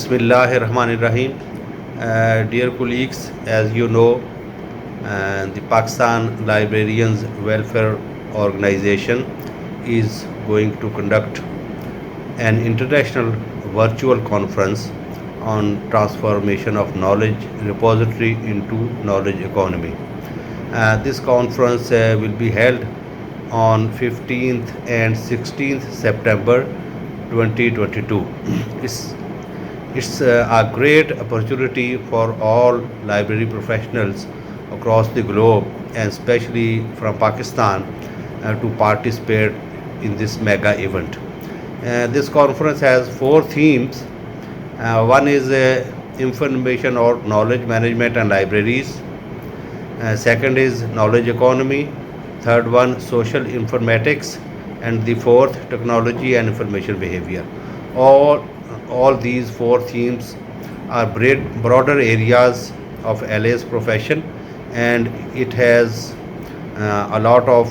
Bismillahirrahmanirrahim. Dear colleagues, as you know, the Pakistan Librarians Welfare Organization is going to conduct an international virtual conference on transformation of knowledge repository into knowledge economy. This conference will be held on 15th and 16th September 2022. It's it's a great opportunity for all library professionals across the globe and especially from Pakistan to participate in this mega event. This conference has four themes. One is information or knowledge management and libraries. Second is knowledge economy. Third one, social informatics. And the fourth, technology and information behavior. All, all these four themes are broader areas of LIS profession, and it has a lot of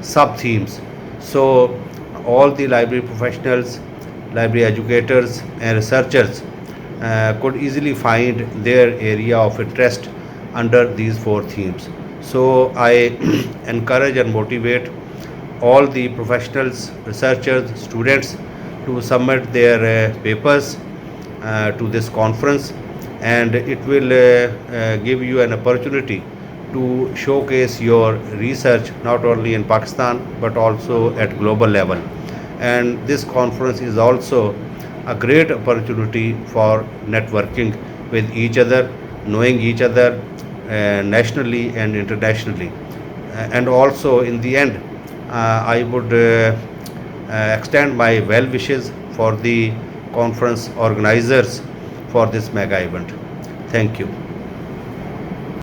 sub themes. So, all the library professionals, library educators, and researchers could easily find their area of interest under these four themes. So, I encourage and motivate all the professionals, researchers, students to submit their papers to this conference, and it will give you an opportunity to showcase your research not only in Pakistan but also at global level. And this conference is also a great opportunity for networking with each other, knowing each other nationally and internationally. And also, in the end, I would extend my well wishes for the conference organizers for this mega event. Thank you.